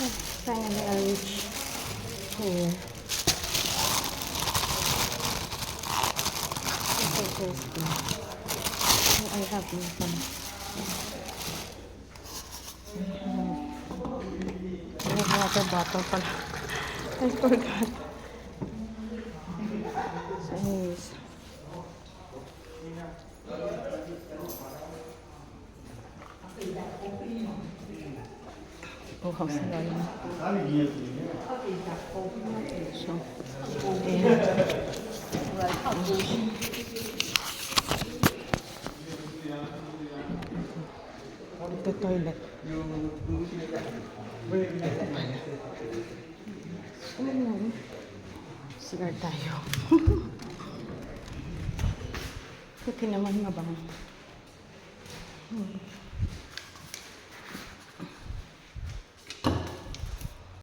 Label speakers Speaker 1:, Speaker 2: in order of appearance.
Speaker 1: Finally, I reached here. So tasty. I have this one. I have water bottle pala. I forgot. So anyways. Oh, how's the line? So, the toilet. Sigar tayo. Buti naman mabango.